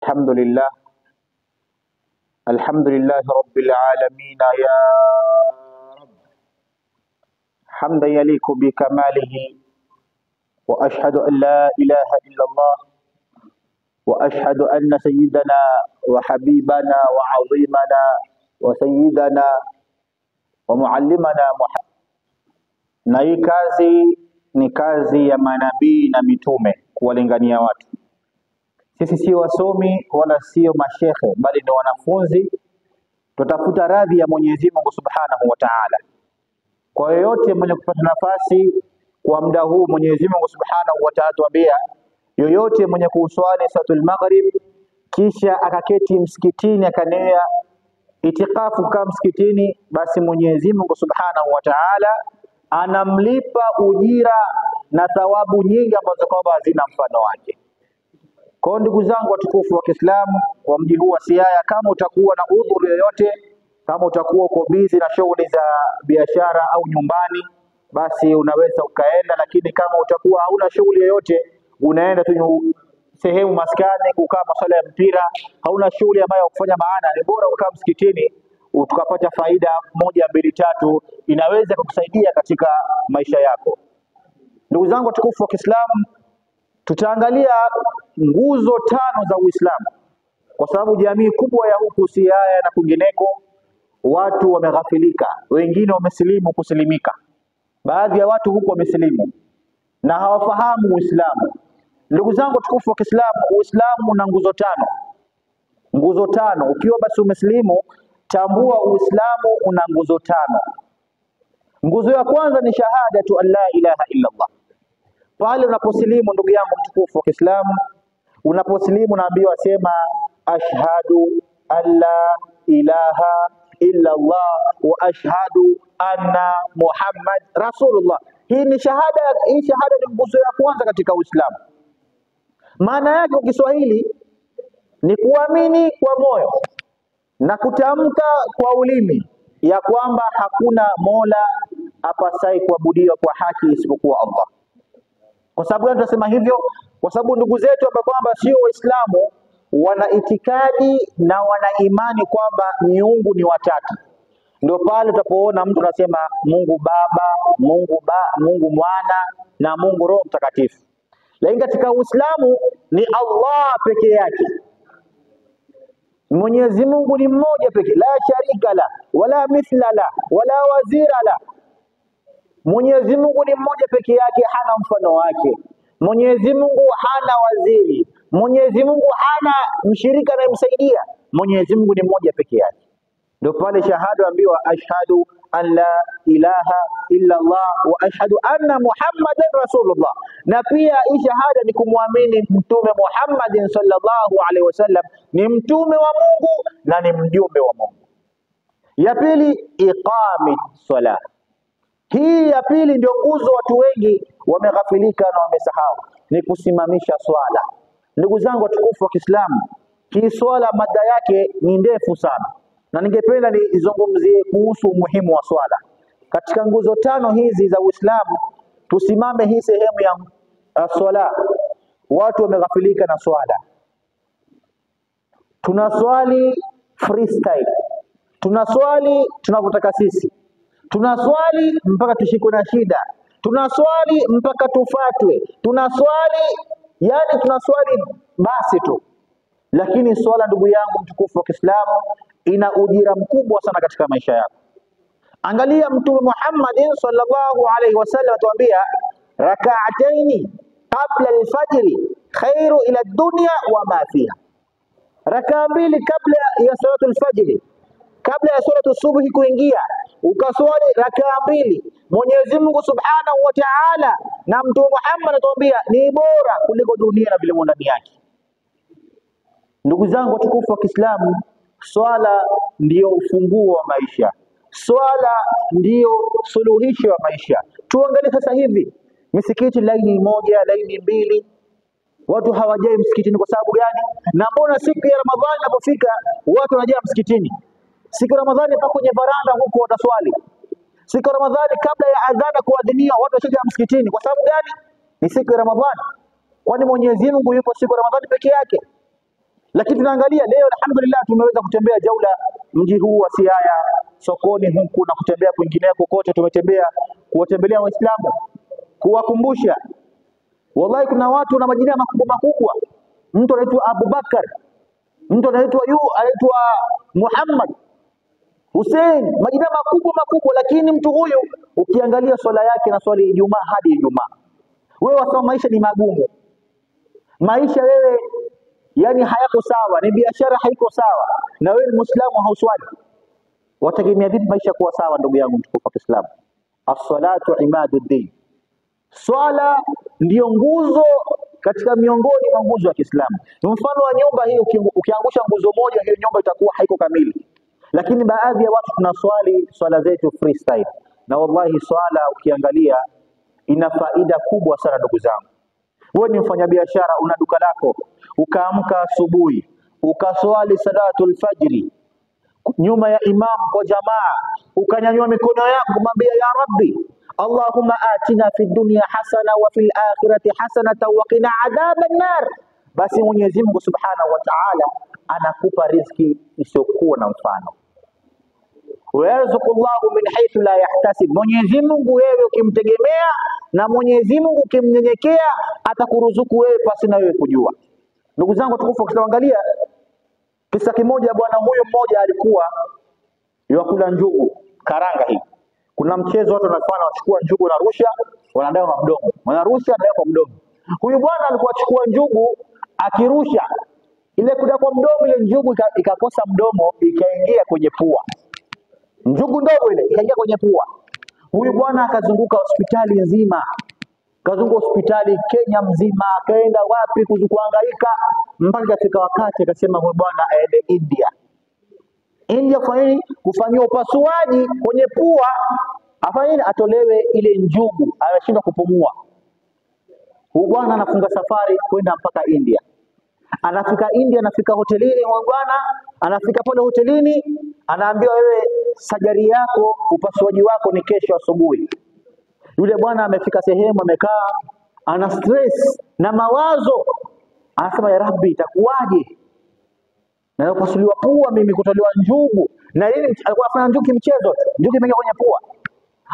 الحمد لله الحمد لله رب العالمين يا رب حمدا يليق بكماله وأشهد أن لا إله إلا الله وأشهد أن سيدنا وحبيبنا وعظيمنا وسيدنا ومعلمنا محمد. Na hii kazi ni kazi ya manabii na mitume, kuwalingania watu. Sisi sio wasomi wala sio mashehe, bali ni wanafunzi. Tutafuta radhi ya Mwenyezi Mungu Subhanahu wa Ta'ala. Kwa yoyote mwenye kupata nafasi kwa muda huu, Mwenyezi Mungu Subhanahu wa Ta'ala tuambia, yoyote mwenye kuswali salatul maghrib kisha akaketi msikitini akanea itikafu kama msikitini, basi Mwenyezi Mungu Subhanahu wa Ta'ala anamlipa ujira na thawabu nyingi ambazo kwamba hazina mfano wake. Kwa ndugu zangu watukufu wa Kiislamu wa mji huu wa Siaya, kama utakuwa na udhuru yoyote, kama utakuwa uko busy na shughuli za biashara au nyumbani, basi unaweza ukaenda. Lakini kama utakuwa hauna shughuli yoyote, unaenda tu sehemu maskani kukaa masuala ya mpira, hauna shughuli ambayo kufanya, maana ni bora ukaa msikitini ukapata faida 1, 2, 3, inaweza kukusaidia katika maisha yako. Ndugu zangu watukufu wa Kiislamu, tutaangalia nguzo 5 za Uislamu, kwa sababu jamii kubwa ya huku Siaya na kwingineko watu wameghafilika, wengine wamesilimu kusilimika. Baadhi ya watu huku wamesilimu na hawafahamu Uislamu. Ndugu zangu watukufu wa Kiislamu, Uislamu una nguzo 5. Nguzo 5, ukiwa basi umesilimu, tambua Uislamu una nguzo 5. Nguzo ya kwanza ni shahadatu an la ilaha illa Allah. Pale unaposilimu ndugu yangu mtukufu wa Kiislamu, unaposilimu naambiwa sema ashhadu an la ilaha illa Allah wa ashhadu anna Muhammad rasulullah. Hii ni shahada, hii shahada ni nguzo ya kwanza katika Uislamu. Maana yake kwa Kiswahili ni kuamini kwa moyo na kutamka kwa ulimi ya kwamba hakuna mola apasai kuabudiwa kwa haki isipokuwa Allah. Kwa sababu gani tunasema hivyo? Kwa sababu ndugu zetu ambao kwamba sio Waislamu wana itikadi na wana imani kwamba miungu ni watatu. Ndio pale utapoona mtu anasema Mungu Baba, Mungu Mwana na Mungu Roho Mtakatifu. Lakini katika Uislamu ni Allah peke yake. Mwenyezi Mungu ni mmoja pekee, la sharika la wala mithla la wala wazira la. Mwenyezi Mungu ni mmoja peke yake, hana mfano wake. Mwenyezi Mungu hana waziri. Mwenyezi Mungu hana mshirika anayemsaidia. Mwenyezi Mungu ni mmoja peke yake. Ndio pale shahada ambiwa ashhadu an la ilaha illa Allah wa ashhadu anna Muhammadan rasulullah. Na pia hii shahada ni kumwamini Mtume Muhammadin sallallahu alaihi wasallam ni mtume wa Mungu na ni mjumbe wa Mungu. Ya pili, iqamit salah. Hii ya pili ndio nguzo watu wengi wameghafilika na wamesahau, ni kusimamisha swala. Ndugu zangu watukufu wa Kiislamu, hii swala mada yake ni ndefu sana, na ningependa nizungumzie kuhusu umuhimu wa swala. Katika nguzo 5 hizi za Uislamu, tusimame hii sehemu ya swala. Watu wameghafilika na swala. Tunaswali freestyle. Tunaswali tunavyotaka sisi. Tunaswali mpaka tushikwe na shida. Tunaswali mpaka tufatwe. Tunaswali, yani tunaswali basi tu. Lakini swala ndugu yangu mtukufu wa Kiislamu ina ujira mkubwa sana katika maisha yako. Angalia Mtume Muhammad sallallahu alaihi wasallam atuambia rak'ataini qabla al-fajr khairu ila dunya wa ma fiha. Raka 2 kabla ya salatul fajr, kabla ya salatu subuhi kuingia, ukaswali raka 2, Mwenyezi Mungu Subhanahu wa Ta'ala na Mtume Muhammad atuambia ni bora kuliko dunia na vile ndani yake. Ndugu zangu watukufu wa Kiislamu, swala ndiyo ufunguo wa maisha. Swala ndiyo suluhisho wa maisha. Tuangalie sasa hivi misikiti laini 1, laini 2, watu hawajai msikitini. Kwa sababu gani? Na mbona siku ya Ramadhani inapofika watu wanajaa msikitini? Siku ya Ramadhani mpaka kwenye baranda huko wataswali. Siku ya Ramadhani kabla ya adhana kuadhinia watu washajaa msikitini. Kwa sababu gani? Ni siku ya Ramadhani. Kwani Mwenyezi Mungu yupo siku ya Ramadhani peke yake? Lakini tunaangalia leo, alhamdulillah, tumeweza kutembea jaula mji huu wa Siaya, sokoni huku na kutembea kwingineko kote, tumetembea kuwatembelea Waislamu, kuwakumbusha. Wallahi kuna watu na majina makubwa makubwa. Mtu anaitwa Abubakar, mtu anaitwa Muhammad, Hussein, majina makubwa makubwa, lakini mtu huyu ukiangalia swala yake na swali Ijumaa hadi Ijumaa. Wewe wasema maisha ni magumu. Maisha wewe yani hayako sawa, ni biashara haiko sawa, na wewe ni Muislamu hauswali. Wategemea vipi maisha kuwa sawa? Ndugu yangu mtukufu wa Kiislamu, as-salatu imaduddin, swala ndio nguzo katika miongoni mwa nguzo ya Kiislamu. Mfano wa nyumba hii, ukiangusha nguzo moja, hiyo nyumba itakuwa haiko kamili. Lakini baadhi ya watu tunaswali swala zetu freestyle, na wallahi swala ukiangalia ina faida kubwa sana ndugu zangu. Wewe ni mfanyabiashara, una duka lako, ukaamka asubuhi ukaswali salatul fajri nyuma ya imam kwa jamaa, ukanyanyua mikono yako kumwambia ya Rabbi, Allahumma atina fid dunya hasana wa fil akhirati hasanatan wa qina adhaban nar, basi Mwenyezi Mungu Subhanahu wa Ta'ala anakupa riziki isiyokuwa na mfano. Yarzuqullahu min haythu la yahtasib, Mwenyezi Mungu wewe ukimtegemea na Mwenyezi Mungu ukimnyenyekea atakuruzuku wewe pasi na wewe kujua. Ndugu zangu tukufu, ukiangalia kisa kimoja, bwana huyo mmoja alikuwa yakula njugu karanga hii. Kuna mchezo watu wanafanya, wachukua njugu na rusha, wanadawa kwa mdomo, wanarusha na kwa mdomo. Huyu bwana alikuwa achukua njugu, akirusha ile kuda kwa mdomo, ile njugu ikakosa mdomo, ikaingia kwenye pua. Njugu ndogo ile ikaingia kwenye pua. Huyu bwana akazunguka hospitali nzima, kazunguka hospitali Kenya mzima, akaenda wapi kuhangaika, mpaka katika wakati akasema huyu bwana aende India. India kwa nini? Kufanywa upasuaji kwenye pua, afanye nini? Atolewe ile njugu, anashindwa kupumua. Huyu bwana anafunga safari kwenda mpaka India. Anafika India, anafika hotelini, huyu bwana anafika pale hotelini, anaambiwa wewe sajari yako, upasuaji wako ni kesho asubuhi. Yule bwana amefika sehemu, amekaa, ana stress na mawazo, anasema ya Rabbi, itakuwaje? Na kupasuliwa pua, mimi kutolewa njugu. Na nini? Alikuwa anafanya njugu mchezo tu, njugu imeingia kwenye pua.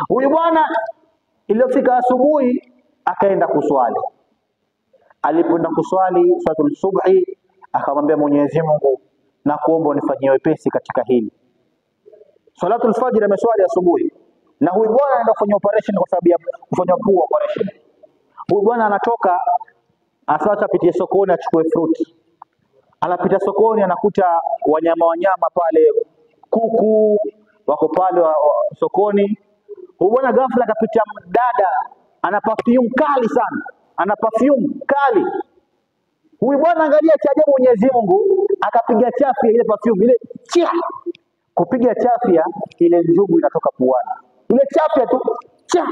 Huyu bwana iliyofika asubuhi akaenda kuswali. Alipoenda kuswali salatul subhi, akamwambia Mwenyezi Mungu, na kuomba unifanyie wepesi katika hili. Salatul fajr ameswali asubuhi, na huyu bwana anaenda kufanya operation kwa sababu ya kufanya pua operation. Huyu bwana anatoka, asacha apitie sokoni achukue fruit. Anapita sokoni, anakuta wanyama pale, kuku wako pale sokoni. Huyu bwana ghafla akapita dada ana perfume kali sana, ana perfume kali. Huyu bwana angalia cha ajabu, Mwenyezi Mungu akapiga chafya ile perfume ile, chia kupiga chafya ile njugu inatoka puani. Ile chafya tu cha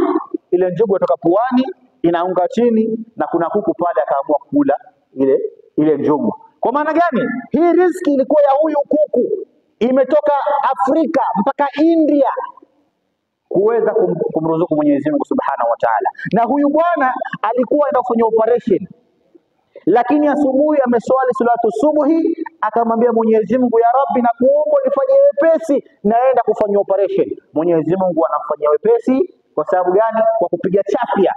ile njugu inatoka puani, inaunga chini, na kuna kuku pale akaamua kula ile njugu. Kwa maana gani? Hii riziki ilikuwa ya huyu kuku, imetoka Afrika mpaka India kuweza kumruzuku Mwenyezi Mungu Subhanahu wa Ta'ala. Na huyu bwana alikuwa anaenda kufanya operation, lakini asubuhi ameswali salatu subuhi, akamwambia Mwenyezi Mungu, ya Rabbi, na kuomba nifanyie wepesi, naenda kufanya operation. Mwenyezi Mungu anamfanyia wepesi kwa sababu gani? Kwa kupiga chafya.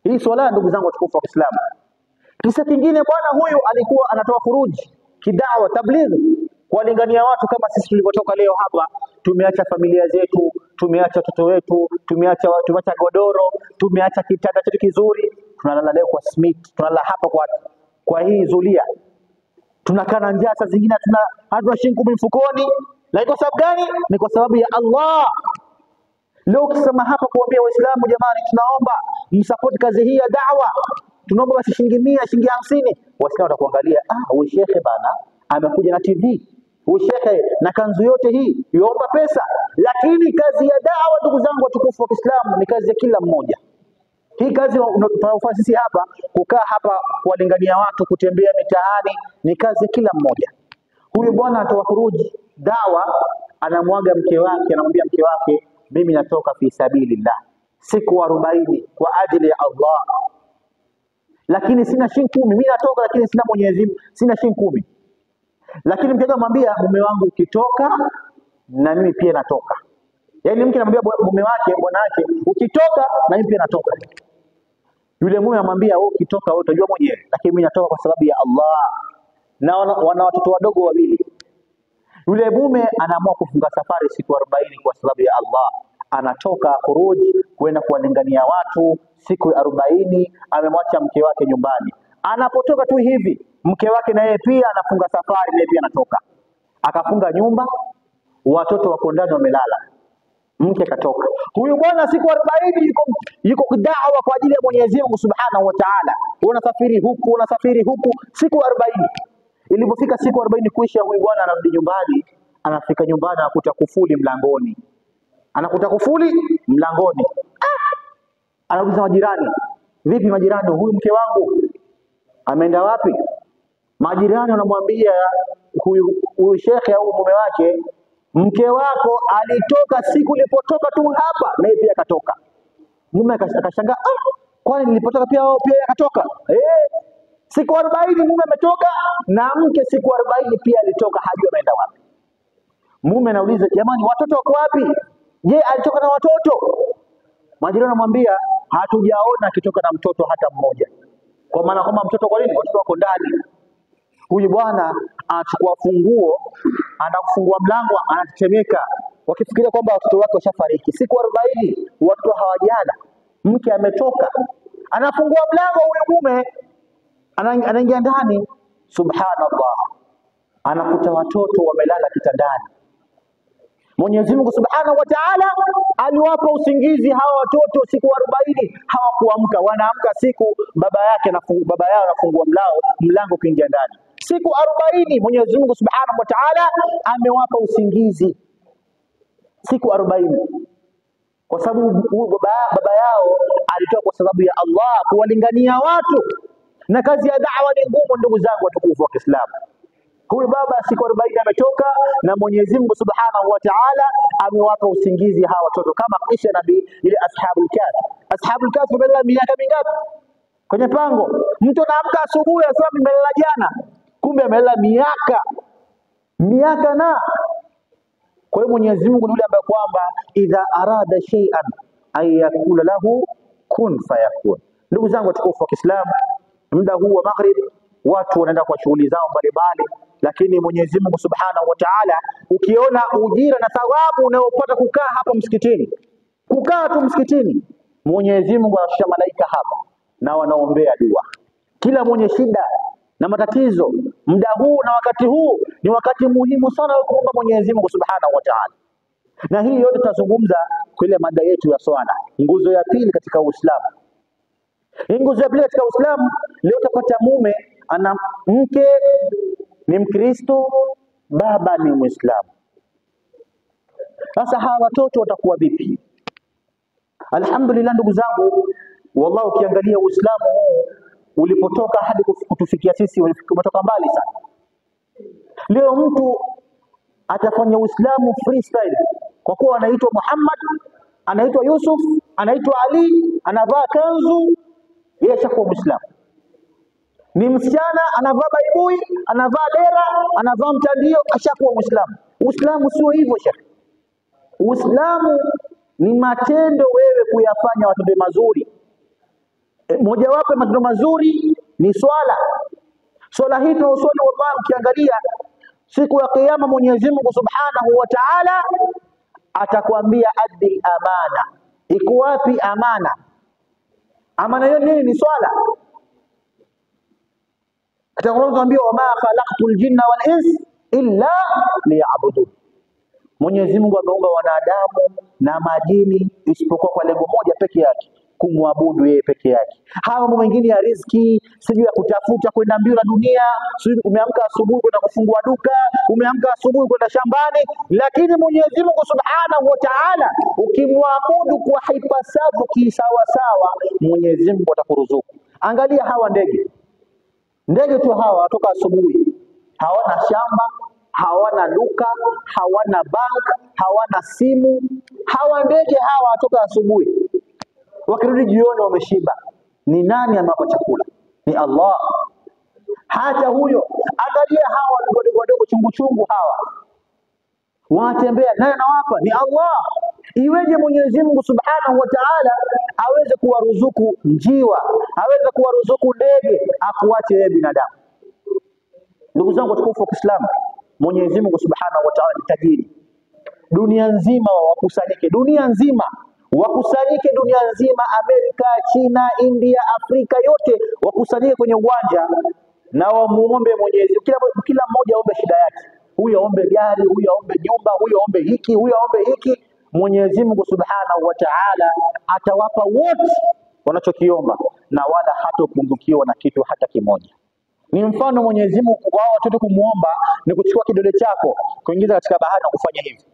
Hii swala, ndugu zangu watukufu wa Kiislamu. Kisa kingine, bwana huyu alikuwa anatoa furuji kidawa, tablighi, kuwalingania watu kama sisi tulivyotoka leo hapa. Tumeacha familia zetu, tumeacha watoto wetu, tumeacha godoro, tumeacha kitanda chetu kizuri, tunalala leo kwa Smith, tunalala hapa kwa hii zulia, tunakaa na njaa, saa zingine hatuna shilingi 10 mfukoni. Na kwa sababu gani? Ni kwa sababu ya Allah. Leo ukisema hapa kuambia Waislamu, jamani, tunaomba msupport kazi hii ya da'wa, tunaomba basi shilingi 100, shilingi 50, Waislamu watakuangalia, huyu shekhe bana amekuja na TV, huyu shekhe na kanzu yote hii yuomba pesa. Lakini kazi ya da'wa, ndugu zangu watukufu wa Kiislamu, ni kazi ya kila mmoja. Hii kazi tunayofanya sisi hapa, kukaa hapa kuwalingania watu, kutembea mitaani, ni kazi ya kila mmoja. Huyu bwana atoa furuji dawa, anamwaga mke wake, anamwambia mke wake, mimi natoka fi sabilillah siku 40 kwa ajili ya Allah, lakini sina shilingi 10. Mimi natoka lakini sina Mwenyezi Mungu, sina shilingi 10. Lakini mke anamwambia mume wangu ukitoka na mimi pia natoka. Yaani mke anamwambia mume wake, bwana wake, ukitoka na mimi pia natoka. Yule mume anamwambia wewe ukitoka wewe utajua mwenyewe, lakini mimi natoka kwa sababu ya Allah. Na wana watoto wadogo wawili. Yule mume anaamua kufunga safari siku 40 kwa sababu ya Allah. Anatoka kuruji kwenda kuwalingania watu siku 40, amemwacha mke wake nyumbani. Anapotoka tu hivi, mke wake na yeye pia anafunga safari, naye pia anatoka. Akafunga nyumba, watoto wako ndani wamelala. Mke katoka. Huyu bwana siku 40 yuko da'wa kwa ajili ya Mwenyezi Mungu Subhanahu wa Ta'ala. Unasafiri huku siku 40. Ilipofika siku 40 kuisha, huyu bwana anarudi nyumbani, anafika nyumbani anakuta kufuli mlangoni. Anauliza majirani, "Vipi majirani, huyu mke wangu ameenda wapi?" Majirani wanamwambia huyu shekhe au mume wake, "Mke wako alitoka siku nilipotoka tu hapa, naye pia akatoka." Mume akashangaa, "Kwani nilipotoka pia wao pia akatoka?" Siku 40 mume ametoka na mke siku 40 pia alitoka, hajui ameenda wapi. Mume anauliza, "Jamani, watoto wako wapi? Je, alitoka na watoto?" Majirani wanamwambia, "Hatujaona akitoka na mtoto hata mmoja." Kwa maana kwamba mtoto, kwa nini? Watoto wako ndani. Huyu bwana anachukua funguo, anakufungua mlango, anatetemeka, wakifikiria kwamba watoto wake washafariki. Siku 40 watoto hawajala, mke ametoka. Anafungua mlango, huyu mume anaingia ndani, subhanallah, anakuta watoto wamelala kitandani. Mwenyezi Mungu Subhanahu wa Ta'ala aliwapa usingizi hawa watoto siku 40, hawakuamka. Wanaamka siku baba yao anafungua mlango kuingia ndani. Siku 40 Mwenyezi Mungu Subhanahu wa Ta'ala amewapa usingizi. Siku 40. Kwa sababu baba yao alitoka kwa sababu ya Allah, kuwalingania watu. Na kazi ya da'wa ni ngumu, ndugu zangu watukufu wa Kiislamu. Huyu baba siku 40 ametoka na Mwenyezi Mungu Subhanahu wa Ta'ala amewapa usingizi hawa watoto, kama kisha nabii ile Ashabul Kahfi. Ashabul Kahfi wamelala miaka mingapi kwenye pango? Mtu anaamka asubuhi anasema nimelala jana, kumbe amelala miaka na. Kwa hiyo Mwenyezi Mungu ni yule ambaye kwamba idha arada shay'an ay yakula lahu kun fayakun. Ndugu zangu watukufu wa Kiislamu, muda huu wa maghrib watu wanaenda kwa shughuli zao mbalimbali, lakini Mwenyezi Mungu Subhanahu wa Ta'ala, ukiona ujira na thawabu unayopata kukaa hapa msikitini, kukaa tu msikitini, Mwenyezi Mungu anashusha malaika hapa na wanaombea dua. Kila mwenye shida na matatizo, muda huu na wakati huu ni wakati muhimu sana wa kuomba Mwenyezi Mungu Subhanahu wa Ta'ala. Na hii yote tutazungumza kwa ile mada yetu ya swala, nguzo ya pili katika Uislamu. Nguzo ya pili katika Uislamu, leo utapata mume ana mke ni Mkristo, baba ni Muislamu. Sasa hawa watoto watakuwa vipi? Alhamdulillah ndugu zangu, wallahi ukiangalia Uislamu ulipotoka hadi kutufikia sisi umetoka mbali sana. Leo mtu atafanya Uislamu freestyle kwa kuwa anaitwa Muhammad, anaitwa Yusuf, anaitwa Ali, anavaa kanzu, yeye ashakuwa Muislamu. Ni msichana anavaa baibui, anavaa dera, anavaa mtandio, ashakuwa Muislamu. Uislamu sio hivyo shekhi. Uislamu ni matendo, wewe kuyafanya matendo mazuri. Mojawapo ya matendo mazuri ni swala. Swala hii tunaswali, wallahi ukiangalia siku ya kiyama Mwenyezi Mungu Subhanahu wa Ta'ala atakwambia addi amana. Iko wapi amana? Amana hiyo nini? Ni swala. Atakwambia wama khalaqtul jinna wal ins illa liya'budun. Mwenyezi Mungu ameumba wanadamu na majini isipokuwa kwa lengo moja peke yake, kumwabudu yeye peke yake. Hawa mambo mengine ya riziki, sijui ya kutafuta kwenda mbio na dunia, sijui umeamka asubuhi kwenda kufungua duka, umeamka asubuhi kwenda shambani, lakini Mwenyezi Mungu Subhanahu wa Ta'ala ukimwabudu kwa hipasabu kisawa sawa, Mwenyezi Mungu atakuruzuku. Angalia hawa ndege tu hawa watoka asubuhi, hawana shamba, hawana duka, hawana bank, hawana simu. Hawa ndege hawa watoka asubuhi, wakirudi jioni wameshiba. Ni nani amewapa chakula? Ni Allah. Hata huyo, angalia hawa wadogo chungu chungu hawa. Wanatembea naye anawapa ni Allah. Iweje Mwenyezi Mungu Subhanahu wa Ta'ala aweze kuwaruzuku njiwa, aweze kuwaruzuku ndege, akuache wewe binadamu? Ndugu zangu watukufu wa Kiislamu, Mwenyezi Mungu Subhanahu wa Ta'ala ni tajiri. Dunia nzima wakusanyike, dunia nzima wakusanyike, dunia nzima, Amerika, China, India, Afrika, yote wakusanyike kwenye uwanja na wamuombe Mwenyezi. Kila mmoja aombe shida yake. Huyu aombe gari, huyu aombe nyumba, huyu aombe hiki, huyu aombe hiki. Mwenyezi Mungu Subhanahu wa Ta'ala atawapa wote wanachokiomba na wala hatopungukiwa na kitu hata kimoja. Ni mfano Mwenyezi Mungu wao watoto kumuomba ni kuchukua kidole chako kuingiza katika bahari na kufanya hivi.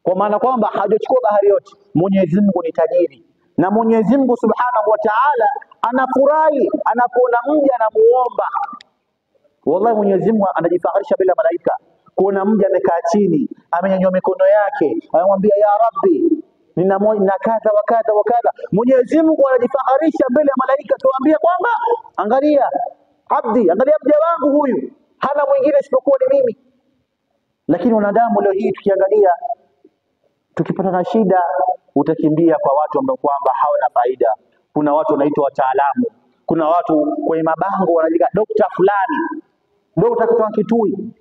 Kwa maana kwamba hajachukua bahari yote. Mwenyezi Mungu ni tajiri. Na Mwenyezi Mungu Subhanahu wa Ta'ala anafurahi anapoona mja anamuomba. Wallahi Mwenyezi Mungu anajifaharisha bila malaika. Kuna mja amekaa chini, amenyanyua mikono yake, anamwambia ya Rabbi, nina kadha wa kadha wa kadha. Mwenyezi Mungu anajifaharisha mbele ya malaika, tuambie kwamba angalia abdi, angalia mja wangu huyu, hana mwingine isipokuwa ni mimi. Lakini wanadamu leo hii tukiangalia, tukipata na shida utakimbia kwa watu ambao kwamba hawana faida. Kuna watu wanaitwa wataalamu, kuna watu kwenye mabango wanajiga dokta fulani, dokta kutoka Kitui,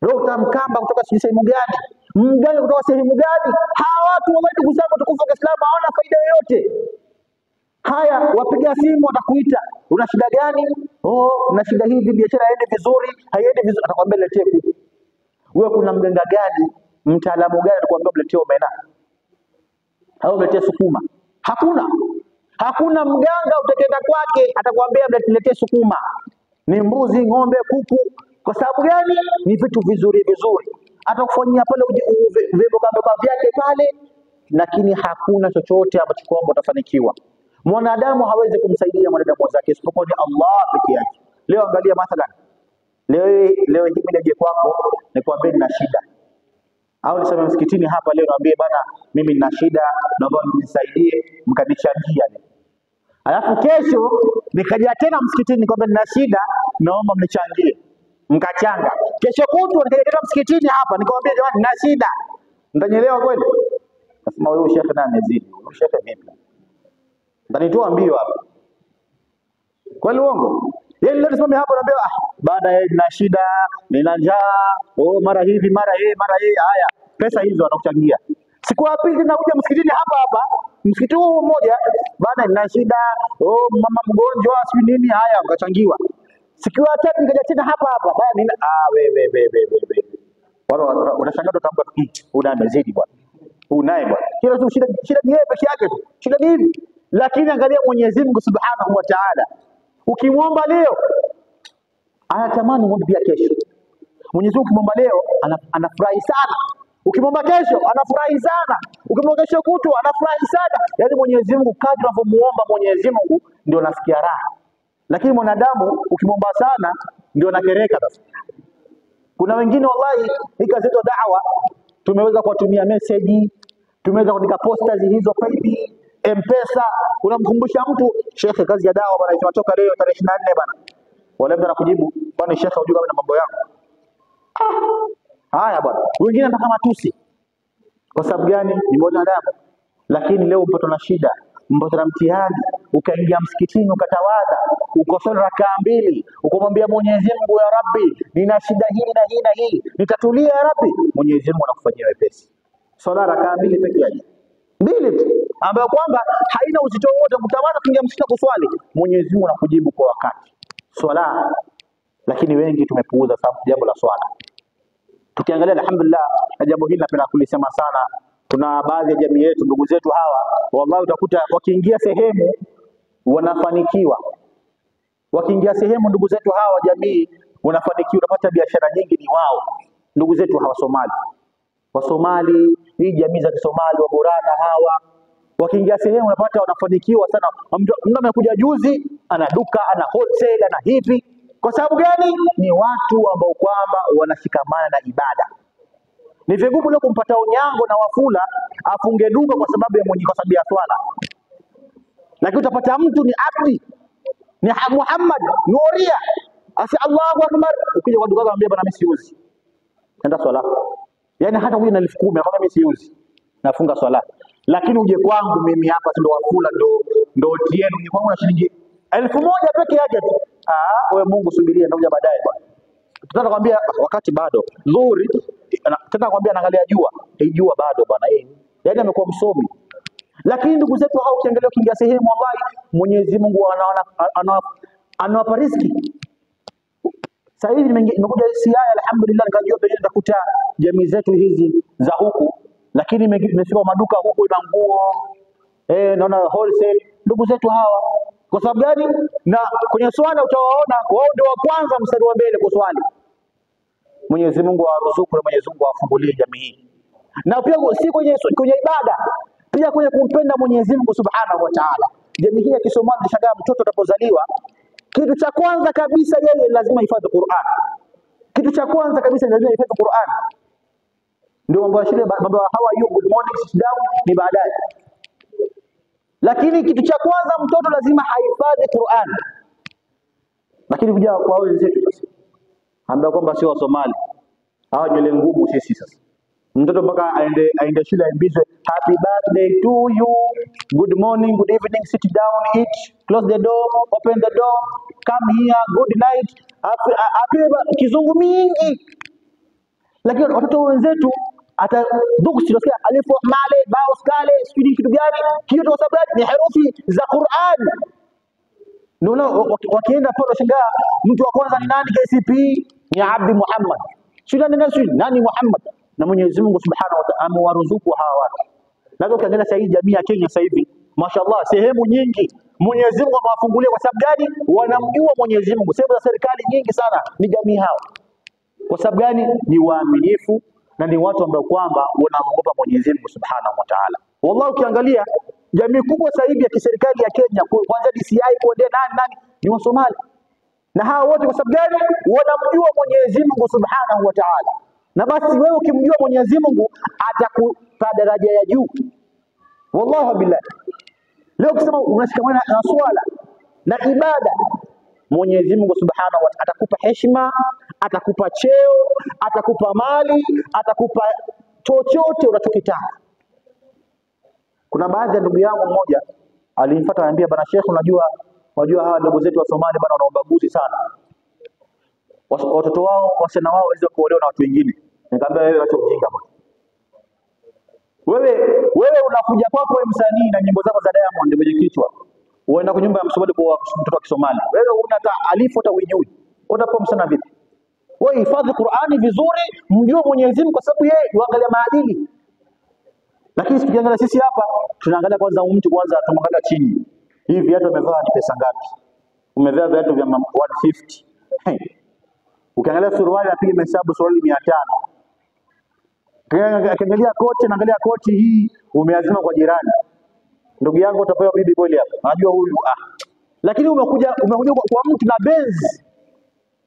dokta Mkamba kutoka sehemu gani, mgani kutoka sehemu gani. Hawa watu wao ndugu zangu tukufu wa Kiislamu hawana faida yoyote. Haya, wapiga simu watakuita, una shida gani? Oh, una shida hivi, biashara haiendi vizuri, haiendi vizuri, atakwambia niletee kuku. Wewe kuna mganga gani, mtaalamu gani atakwambia mletee omena au mletee sukuma? Hakuna. Hakuna mganga utakenda kwake atakwambia mletee sukuma. Ni mbuzi, ng'ombe, kuku. Kwa sababu gani? Ni vitu vizuri vizuri. Atakufanyia pale viboga vyake pale, lakini hakuna chochote ambacho kwamba utafanikiwa. Mwanadamu hawezi kumsaidia mwanadamu wake isipokuwa ni Allah pekee yake. Leo angalia mathalan, leo hii mimi nije kwako nikwambie nina shida. Au niseme msikitini hapa leo niambie bana mimi nina shida, naomba mnisaidie, mkanichangia. Alafu kesho nikaja tena msikitini nikwambia nina shida, naomba mnichangie. Mkachanga. Kesho kutwa nikaja tena msikitini hapa nikamwambia jamani nina shida. Mtanielewa kweli? Nasema wewe shekhe na amezidi. Wewe shekhe vipi? Mtanitoa mbio hapa. Kweli uongo? Yeye leo nisimame hapa naambia baada ya nina shida, nina njaa, mara hivi mara hii haya. Pesa hizo anakuchangia. Siku ya pili nakuja msikitini hapa msikiti huu mmoja, baada nina shida, mama mgonjwa, sio nini, haya ukachangiwa. Siku ya tatu nikaja tena hapa baada nina wewe. Wao unashangaa utamka una amezidi bwana. Unaye bwana. Kila tu shida ni yeye peke yake tu. Shida ni hivi. Lakini angalia Mwenyezi Mungu Subhanahu wa Ta'ala. Ukimwomba leo anatamani muombe pia kesho. Mwenyezi Mungu ukimwomba leo anafurahi sana. Ukimwomba kesho anafurahi sana. Ukimwomba kesho kutwa anafurahi sana. Yaani Mwenyezi Mungu kadri unavyomuomba Mwenyezi Mungu ndio unasikia raha. Lakini mwanadamu ukimwomba sana ndio anakereka sasa. Kuna wengine wallahi hika zetu da'wa tumeweza kuwatumia message, tumeweza kuandika posters hizo paybill, M-Pesa, unamkumbusha mtu shekhe kazi ya dawa bwana inatoka leo tarehe 24 bwana. Wale mtu anakujibu kwani shekhe unajua kama na mambo yangu. Haya bwana. Wengine wanataka matusi. Kwa sababu gani? Ni mwanadamu. Lakini leo mpata na shida, mpata na mtihani, ukaingia msikitini ukatawadha, ukasali rakaa 2, ukamwambia Mwenyezi Mungu ya Rabbi, nina shida hii na hii, nitatulia ya Rabbi. Mwenyezi Mungu anakufanyia wepesi. Swala rakaa 2 pekee yake. 2 tu. Ambayo kwamba haina uzito wote, kutawadha kuingia msikitini kuswali. Mwenyezi Mungu anakujibu kwa wakati. Swala. Lakini wengi tumepuuza jambo la swala. Tukiangalia alhamdulillah, na jambo hili napenda kulisema sana. Kuna baadhi ya jamii yetu, ndugu zetu hawa, wallahi utakuta wakiingia sehemu wanafanikiwa. Wakiingia sehemu ndugu zetu hawa jamii wanafanikiwa, unapata biashara nyingi ni wao. Ndugu zetu hawa Somali. Wasomali, hii jamii za Kisomali, Waborana hawa, wakiingia sehemu unapata wanafanikiwa sana. Mtu amekuja juzi, ana duka, ana wholesale, ana hivi. Kwa sababu gani? Ni watu ambao kwamba wanashikamana na ibada. Ni vigumu leo kumpata Onyango na Wafula afunge duka kwa sababu ya swala. Lakini utapata mtu ni Abdi, ni Muhammad, Nuria, asi Allahu Akbar, ukija kwa duka anambia bwana mimi siuzi. nenda swala. Yaani hata uje na 10,000 kama mimi siuzi, nafunga swala. Lakini uje kwangu mimi hapa ndio wakula ndio tieni, uje kwangu na shilingi 1,000 peke yake tu. Wewe Mungu subiria, ndio baadaye bwana. Tunataka kwambia wakati bado nzuri, tunataka kwambia naangalia jua, jua bado bwana yeye. Yaani amekuwa msomi. Lakini ndugu zetu hao ukiangalia kingia sehemu, wallahi Mwenyezi Mungu anawapa riziki. Sasa hivi nimekuja Siaya, alhamdulillah, nikajua pengine nitakuta jamii zetu hizi za huku, lakini nimefika maduka huku na nguo naona wholesale ndugu zetu hawa. Kwa sababu gani? Na kwenye swala utawaona wao ndio wa kwanza mstari wa mbele kuswali. Mwenyezi Mungu awaruzuku na Mwenyezi Mungu awafungulie jamii hii. Na pia si kwenye ibada, pia kwenye kumpenda Mwenyezi Mungu Subhanahu wa Ta'ala. Jamii hii ya Kisomali nishangaa, mtoto atapozaliwa kitu cha kwanza kabisa yeye lazima hifadhi Qur'an. Kitu cha kwanza kabisa lazima hifadhi Qur'an. Ndio mambo ya shule, mambo ya how are you, good morning, sit down ni baadaye. Lakini kitu cha kwanza mtoto lazima hahifadhi Qur'an. Lakini kuja kwa wao wenzetu sasa, ambao kwamba sio Wasomali, hawa nywele ngumu sisi sasa. Mtoto mpaka aende shule aimbizwe happy birthday to you, good morning, good evening, sit down, eat, close the door, open the door, come here, good night, happy kizungu mingi. Lakini watoto wenzetu hata dhuku tunasikia alifu male bao skale sijui kitu gani, hiyo kwa sababu ni herufi za Qur'an. Ndio wakienda pale shangaa, mtu wa kwanza ni nani? KCP ni Abdi Muhammad, nani Muhammad. Na Mwenyezi Mungu Subhanahu wa Ta'ala amewaruzuku hawa watu. Na ukiangalia sasa hii jamii ya Kenya sasa hivi, mashallah, sehemu nyingi Mwenyezi Mungu amewafungulia. Kwa sababu gani? Wanamjua Mwenyezi Mungu. Sehemu za serikali nyingi sana ni jamii hao. Kwa sababu gani? Ni waaminifu na ni watu ambao kwamba wanaogopa Mwenyezi Mungu Subhanahu wa Ta'ala. Wallahi ukiangalia jamii kubwa sasa hivi ya kiserikali ya Kenya, kuanzia DCI kuendea nani ni Wasomali. Na hao wote kwa sababu gani? Wanamjua Mwenyezi Mungu Subhanahu wa Ta'ala. Na basi wewe ukimjua Mwenyezi Mungu atakupa daraja ya juu. Wallahi billah. Leo ukisema unashikamana na swala na ibada, Mwenyezi Mungu Subhanahu wa Ta'ala atakupa heshima, atakupa cheo, atakupa mali, atakupa chochote unachokitaka. Kuna baadhi ya ndugu yangu mmoja alinifuata ananiambia, bana Sheikh, unajua hawa ndugu zetu wa Somalia bana wana ubaguzi sana. Watoto wao, wasichana wao waweza kuolewa na watu wengine. Nikamwambia wewe acha ujinga bwana. Wewe unakuja kwako wewe msanii na nyimbo zako za Diamond kwenye kichwa. Uenda kwa nyumba ya Msomali kwa mtoto wa Kisomali. Wewe una hata alifu hata hujui. Utakuwa msana vipi? Wewe hifadhi Qur'ani vizuri, mjue Mwenyezi Mungu kwa sababu yeye huangalia maadili. Lakini tukiangalia sisi hapa, tunaangalia kwanza mtu kwanza, tumwangalia chini. Hivi viatu umevaa ni pesa ngapi? Umevaa viatu vya 150. Ukiangalia suruali apiga mahesabu suruali 500. Ukiangalia koti, naangalia koti hii umeazima kwa jirani. Ndugu yangu utapewa bibi kweli hapa. Unajua huyu Lakini umekuja kwa mtu na Benz.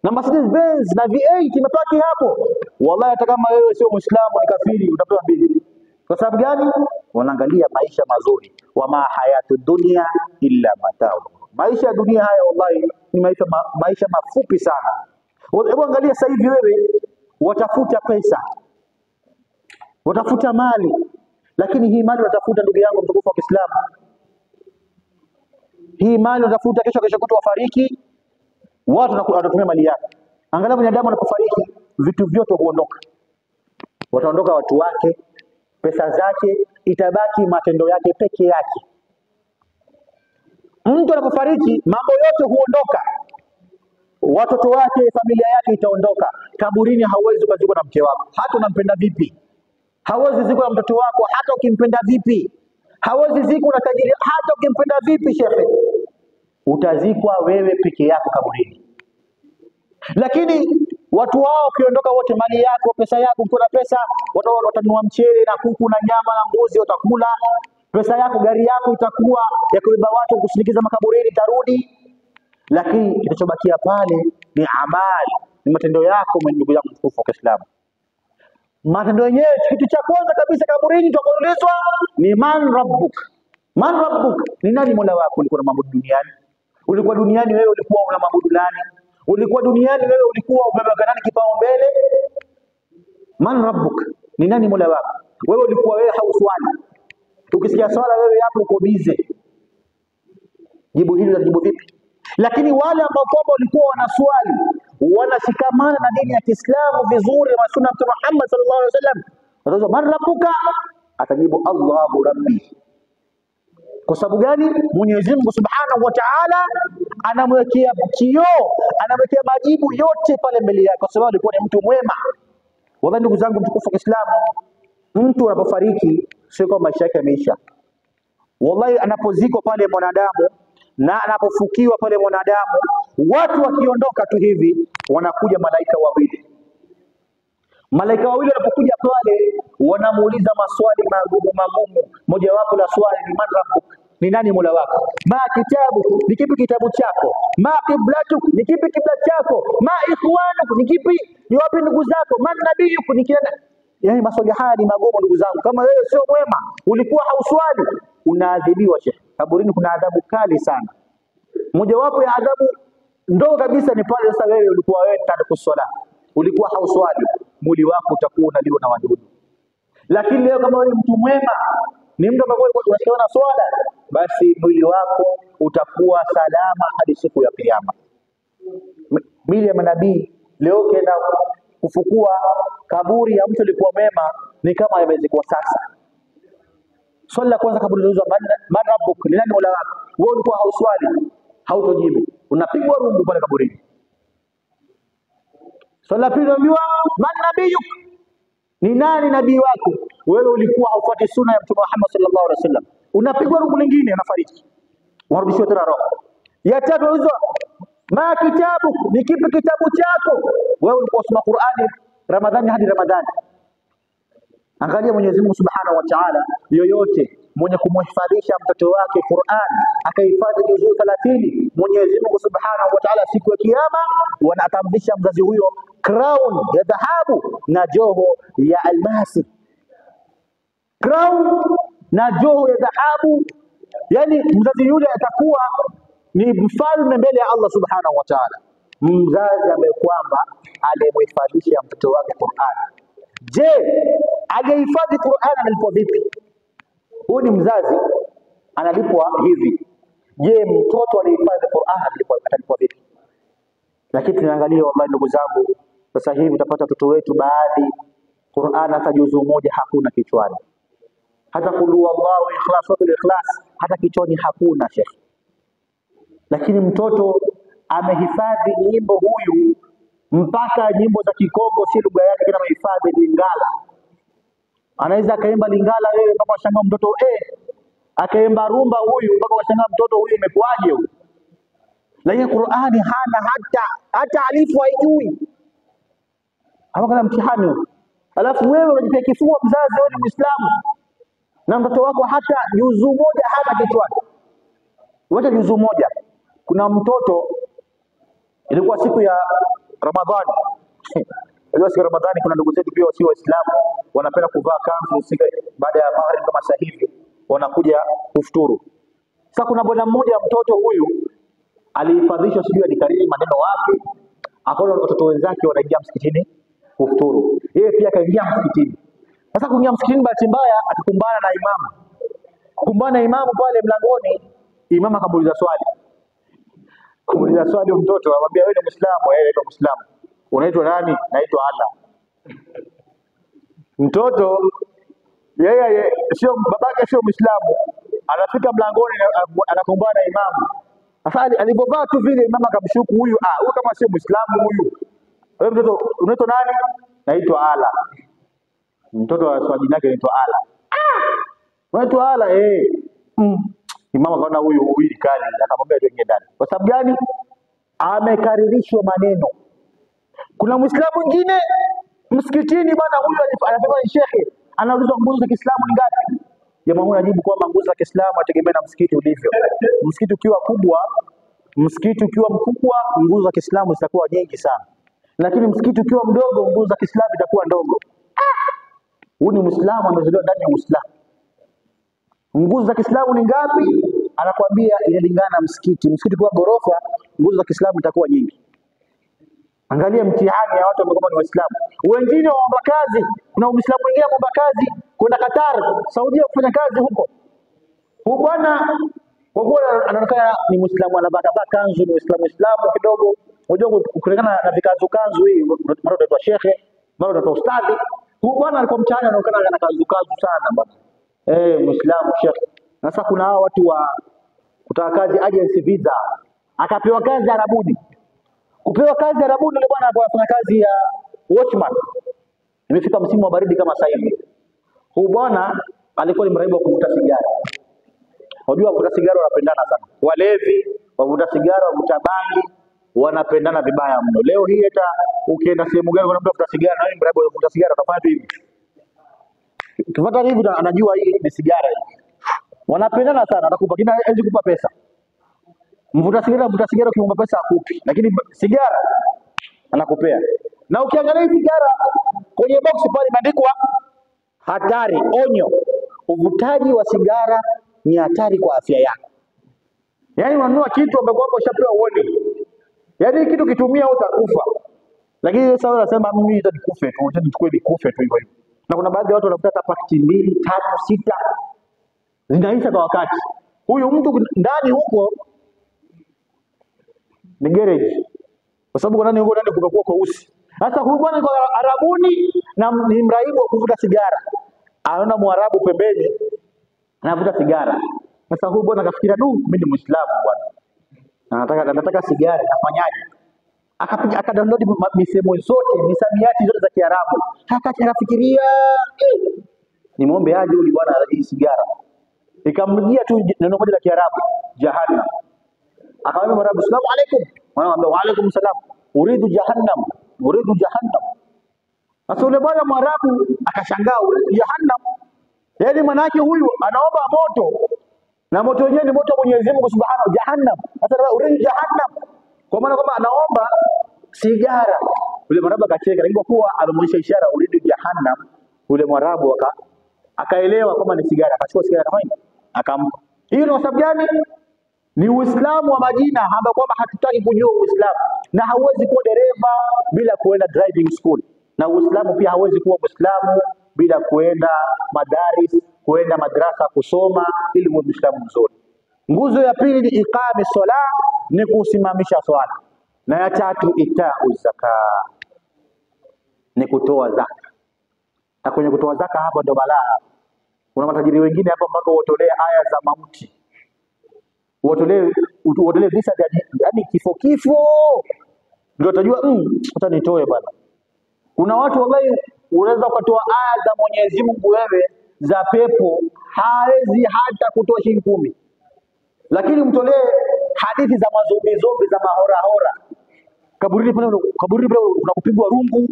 Na Mercedes Benz na V8 imepaki hapo. Wallahi hata kama wewe sio Muislamu ni kafiri utapewa bibi. Kwa sababu gani? Wanaangalia maisha mazuri. Wama hayatu dunia illa matao. Maisha ya dunia haya wallahi ni maisha mafupi sana. Hebu angalia sasa hivi wewe watafuta pesa, watafuta mali, lakini hii mali unatafuta ndugu yangu mtukufu wa Kiislamu, hii mali unatafuta kesho kutwa wafariki, watu watatumia mali yako. Angalia binadamu anapofariki vitu vyote huondoka. Wataondoka watu wake, pesa zake, itabaki matendo yake peke yake. Mtu anapofariki mambo yote huondoka. Watoto wake, familia yake itaondoka. Kaburini hauwezi kuzikwa na mke wako, hata unampenda vipi. Hauwezi zikwa na mtoto wako, hata ukimpenda vipi. Hauwezi zikwa na tajiri, hata ukimpenda vipi shehe. Utazikwa wewe peke yako kaburini. Lakini watu wao ukiondoka wote, mali yako, pesa yako, ukiwa na pesa, watanunua mchele na kuku na nyama na mbuzi utakula. Pesa yako, gari yako itakuwa ya kubeba watu kusindikiza makaburini, tarudi. Lakini kitachobakia pale ni amali, ni matendo yako ndugu yangu mtukufu wa Kiislamu. Matendo yenyewe, kitu cha kwanza kabisa kaburini tutaulizwa ni man rabbuk. Man rabbuk, ni nani Mola wako? Ulikuwa unamwabudu duniani? Ulikuwa duniani wewe ulikuwa unamwabudu nani? Ulikuwa duniani wewe ulikuwa umemweka nani kipao mbele? Man rabbuk, ni nani Mola wako? Wewe ulikuwa wewe hauswali. Ukisikia swala wewe hapo uko busy. Jibu hili unajibu vipi? Lakini wale ambao kwamba walikuwa wanaswali, wanashikamana na dini ya Kiislamu vizuri na sunna ya Muhammad sallallahu alaihi wasallam, watazo man rabbuka, atajibu Allahu rabbi. Kwa sababu gani? Mwenyezi Mungu Subhanahu wa Ta'ala anamwekea kioo, anamwekea majibu yote pale mbele yake, kwa sababu alikuwa ni mtu mwema. Wallahi ndugu zangu mtukufu wa Kiislamu, mtu anapofariki sio kama maisha yake yameisha. Wallahi anapozikwa pale mwanadamu na anapofukiwa pale mwanadamu, watu wakiondoka tu hivi, wanakuja malaika wawili. Malaika wawili wanapokuja pale, wanamuuliza maswali magumu. Mojawapo la swali ni man rabbuk, ni nani Mola wako? Ma kitabu, ni kipi kitabu chako? Ma qiblatu, ni kipi kibla chako? Ma ikhwanuk, ni kipi, ni wapi ndugu zako? Man nabiyuk, ni kina. Yani maswali haya ni magumu ndugu zangu. Kama wewe sio mwema, ulikuwa hauswali, unaadhibiwa Sheikh. Kaburini kuna adhabu kali sana. Mojawapo ya adhabu ndogo kabisa ni pale sasa wewe ulikuwa tariku swala, ulikuwa hauswali, mwili wako utakuwa unaliwa na wadudu. Lakini leo kama wewe mtu mwema, ni mtu ambaye unashikana na swala, basi mwili wako utakuwa salama hadi siku ya kiyama. Mili ya manabii leo kenda kufukua kaburi ya mtu alikuwa mwema ni kama yamezikwa sasa. Swali la kwanza kaburi lilizwa man rabbuk, ni nani Mola wako? Wewe ulikuwa hauswali, hautojibu, unapigwa rungu pale kaburini. Swali la pili unaambiwa man nabiyuk, ni nani nabii wako? Wewe ulikuwa haufuati sunna ya Mtume Muhammad sallallahu alaihi wasallam, unapigwa rungu lingine, unafariki, unarudishwa tena roho. Ya tatu unaulizwa ma kitabu, ni kipi kitabu chako? Wewe ulikuwa unasoma Qur'ani Ramadhani hadi Ramadhani. Angalia Mwenyezi Mungu Subhanahu wa Ta'ala, yoyote mwenye kumhifadhisha mtoto wake Qur'an akahifadhi juzuu 30, Mwenyezi Mungu Subhanahu wa Ta'ala siku ya kiyama wanatamvisha mzazi huyo crown ya dhahabu na joho ya almasi. Crown na joho ya dhahabu, yani mzazi yule atakuwa ni mfalme mbele ya Allah Subhanahu wa Ta'ala. Mzazi ambaye kwamba alimhifadhisha mtoto wake Qur'an. Je, aliyehifadhi Qur'an analipwa vipi? Huyu ni mzazi analipwa hivi. Je, mtoto aliyehifadhi Qur'an analipwa vipi? Lakini tunaangalia wallahi ndugu zangu, sasa hivi utapata watoto wetu baadhi Qur'an hata juzu moja hakuna kichwani. Hata kulu wallahu ikhlas wa ikhlas hata kichwani hakuna Sheikh. Lakini mtoto amehifadhi nyimbo huyu mpaka nyimbo za Kikongo si lugha yake, kama amehifadhi Lingala. Anaweza akaimba Lingala wewe mpaka washangaa mtoto akaimba rumba huyu mpaka washangaa mtoto huyu imekuaje huyu. Lakini Qur'ani hana hata alifu haijui. Hapo kana mtihani. Alafu wewe unajipea kifua mzazi, wewe ni Muislamu, na mtoto wako hata juzu moja hana kichwani. Wacha juzu moja. Kuna mtoto, ilikuwa siku ya Ramadhani. Ilikuwa siku ya Ramadhani, kuna ndugu zetu pia wasio Waislamu wanapenda kuvaa kanzu siku baada ya maghrib kama sasa hivi wanakuja kufuturu. Sasa kuna bwana mmoja, mtoto huyu alihifadhishwa sijui alikariri maneno wapi, akaona watoto wenzake wanaingia msikitini kufuturu, yeye pia akaingia msikitini. Sasa kuingia msikitini, bahati mbaya akakumbana na imamu. Kukumbana na imamu pale mlangoni, imamu akamuuliza swali. Kumuuliza swali mtoto, anamwambia wewe ni Muislamu? Yeye anaitwa Muislamu. Unaitwa nani? Naitwa Allah. Mtoto yeye sio babake, sio Muislamu, anafika mlangoni anakumbana na imamu. Sasa alipovaa tu vile imamu akamshuku huyu, huyu kama sio Muislamu huyu. Wewe mtoto unaitwa nani? Naitwa Allah. Mtoto wa swali lake anaitwa Allah. Unaitwa Allah? Imamu akaona huyu ni kali, akamwambia tuingie ndani. Kwa sababu gani? Amekaririshwa maneno. Kuna Muislamu mwingine msikitini bwana, huyu anasema ni shekhe, anaulizwa nguzo za Kiislamu ni ngapi? Jamaa huyu anajibu kwamba nguzo za Kiislamu ategemea na msikiti ulivyo. Msikiti ukiwa mkubwa, nguzo za Kiislamu zitakuwa nyingi sana. Lakini msikiti ukiwa mdogo, nguzo za Kiislamu zitakuwa ndogo. Huyu ni Muislamu, amezaliwa ndani ya Uislamu. Nguzo za Kiislamu ni ngapi? Anakuambia inalingana na msikiti. Msikiti kwa ghorofa, nguzo za Kiislamu itakuwa nyingi. Angalia mtihani ya watu ambao ni Waislamu. Wengine waomba kazi, kuna Muislamu mwingine anaomba kazi kwenda Qatar, Saudia kufanya kazi huko. Huyu bwana kwa kuwa anaonekana ni Muislamu, anavaa kanzu, ni Muislamu kidogo. Unajua kulingana na vikanzu kanzu hii, mara utaitwa shekhe, mara utaitwa ustadhi. Huyu bwana alikuwa mtaani anaonekana ana kanzu sana bwana. Muislamu shekhe. Sasa kuna hao watu wa kutaka kazi agency visa. Akapewa kazi Arabuni. Kupewa kazi Arabuni, yule bwana anafanya kazi ya watchman. Imefika msimu wa baridi kama sasa hivi. Huyu bwana alikuwa ni mraibu wa kuvuta sigara. Unajua wavuta sigara wanapendana sana. Walevi, wavuta sigara, wavuta bangi, wanapendana vibaya mno. Leo hii hata ukienda sehemu gani unakuta kuvuta sigara na wewe mraibu wa kuvuta sigara utafanya hivi. Kifuata hivi anajua hii ni sigara hii. Wanapendana sana, atakupa kina hawezi kukupa pesa. Mvuta sigara ukimpa pesa akupi, lakini sigara anakupea. Na ukiangalia sigara kwenye box pale imeandikwa hatari, onyo. Uvutaji wa sigara ni hatari kwa afya yako. Yaani unanunua kitu ambacho kwamba ushapewa warning. Yaani kitu kitumia utakufa. Lakini sasa wewe unasema mimi nitakufa tu, nichukue nikufe tu hivyo hivyo. Na kuna baadhi ya watu wanavuta hata pakiti 2, 3, 6 zinaisha kwa wakati. Huyu mtu ndani huko ni garage. Kwa sababu kwa ndani huko ndani kumekuwa kweusi. Sasa huyu bwana yuko Arabuni na ni mraibu wa kuvuta sigara. Anaona Mwarabu pembeni anavuta sigara. Sasa huyu bwana akafikiria mimi ni Muislamu bwana. Nataka sigara, afanyaje? Akadownload misemo zote, misamiati zote za Kiarabu. Akafikiria nimuombe aje huyu bwana hii sigara. Ikamjia tu neno moja la Kiarabu, jahannam. Akamwambia Mwarabu, "Asalamu alaykum." Mwanaambia, "Wa alaykum salam. Uridu jahannam, uridu jahannam." Sasa yule bwana Mwarabu akashangaa, uridu jahannam. Yaani maana yake huyu anaomba moto. Na moto wenyewe ni moto wa Mwenyezi Mungu Subhanahu wa jahannam. Sasa uridu jahannam. Kwa maana kwamba anaomba sigara. Yule Mwarabu akacheka, lakini kwa kuwa alimwonyesha ishara uridu jahannam, yule Mwarabu akaelewa kama ni sigara, akachukua sigara kama hiyo akampa. Hiyo ni kwa sababu gani? Ni Uislamu wa majina ambao kwamba hatutaki kujua Uislamu. Na hauwezi kuwa dereva bila kuenda driving school. Na Uislamu pia hauwezi kuwa Muislamu bila kuenda madaris, kuenda madrasa kusoma ili uwe Muislamu mzuri. Nguzo ya pili ni iqami sala, ni kusimamisha swala. Na ya tatu itau zaka, ni kutoa zaka. Na kwenye kutoa zaka hapa ndo balaa. Kuna matajiri wengine hapa mpaka watolee aya za mauti. Watolee visa vya yaani kifo. Ndio utajua hata nitoe bwana. Kuna watu ambao unaweza ukatoa aya za Mwenyezi Mungu wewe za pepo, hawezi hata kutoa shilingi 10. Lakini mtolee hadithi za mazombi za mahora. Kaburini pale unakupigwa rungu.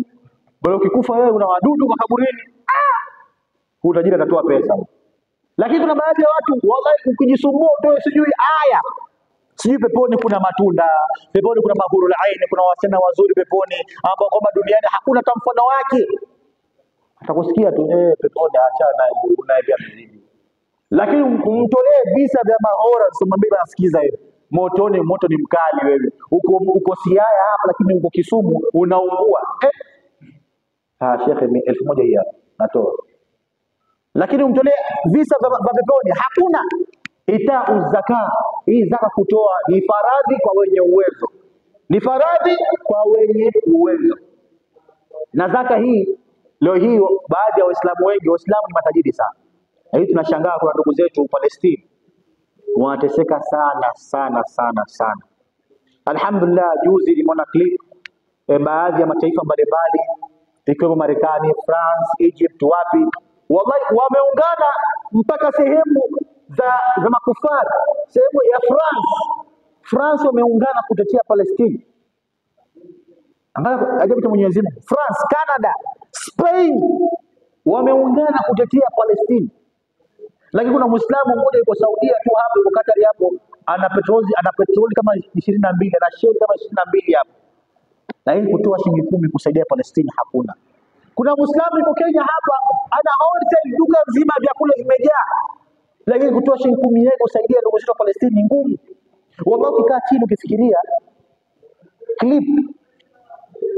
Bado ukikufa wewe una wadudu kwa kaburini. Utajiri atatoa pesa. Lakini kuna baadhi ya watu wallahi ukijisumbua utoe sijui aya. Sijui peponi kuna matunda, peponi kuna mahurul aini, kuna wasichana wazuri peponi ambao kwamba duniani hakuna hata mfano wake. Atakusikia tu peponi achana naye, unaye pia mzidi. Lakini umtolee visa vya mahora, simwambie asikiza hiyo. Moto ni mkali wewe. Uko Siaya hapa lakini uko Kisumu unaungua. Shekhe 1000 hii hapa natoa. Lakini umtolee visa vya peponi hakuna. Itau zaka, hii zaka kutoa ni faradhi kwa wenye uwezo. Ni faradhi kwa wenye uwezo. Na zaka hii leo hii baadhi ya Waislamu wengi, Waislamu ni matajiri sana. Na hii tunashangaa kwa ndugu zetu Palestina. Wanateseka sana. Alhamdulillah, juzi nimeona clip baadhi ya mataifa mbalimbali ikiwemo Marekani, France, Egypt, wapi wallahi wameungana mpaka sehemu za makufari, sehemu ya France wameungana kutetea Palestina. Angalia ajabu cha Mwenyezi Mungu. France, Canada, Spain wameungana kutetea Palestina. Lakini kuna Muislamu mmoja yuko Saudia tu hapo, yuko Qatar hapo, ana petroli kama 22, ana share kama 22 hapo. Lakini kutoa shilingi 10 kusaidia Palestina hakuna. Kuna Muislamu yuko Kenya hapa, ana wholesale duka nzima vyakula vimejaa. Lakini kutoa shilingi 10 yake kusaidia ndugu zetu wa Palestina ni ngumu. Wallahi ukikaa chini ukifikiria clip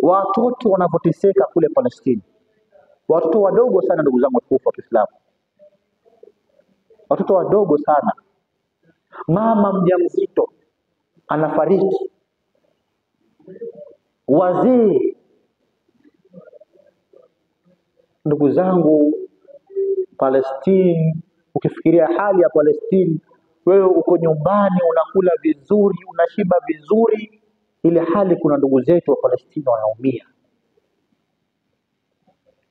watoto wanapoteseka kule Palestina. Watoto wadogo sana, ndugu zangu watukufu wa Kiislamu, watoto wadogo sana. Mama mjamzito anafariki, wazee. Ndugu zangu, Palestina, ukifikiria hali ya Palestina, wewe uko nyumbani unakula vizuri, unashiba vizuri, ile hali kuna ndugu zetu wa Palestina wanaumia.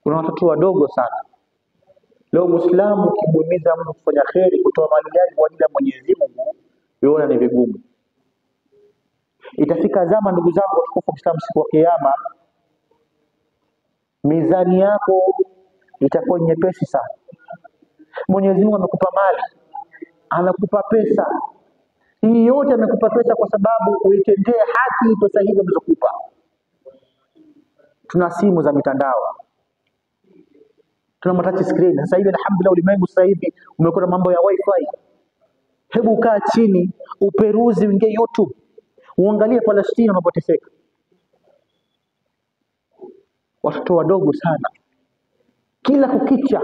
Kuna watoto wadogo sana. Leo Muislamu ukimhimiza mtu kufanya kheri, kutoa mali yake kwa ajili ya Mwenyezi Mungu, yona ni vigumu. Itafika zama, ndugu zangu watukufu wa Kiislamu, siku ya Kiyama mizani yako itakuwa nyepesi sana. Mwenyezi Mungu amekupa mali, anakupa pesa. Hii yote amekupa pesa kwa sababu uitendee haki pesa hizo alizokupa. Tuna simu za mitandao, tuna touch screen. Sasa hivi alhamdulillah, ulimwengu sasa hivi umekuwa na mambo ya wifi. Hebu kaa chini, uperuzi, uingie YouTube, uangalie Palestina wanapoteseka. Watoto wadogo sana, kila kukicha.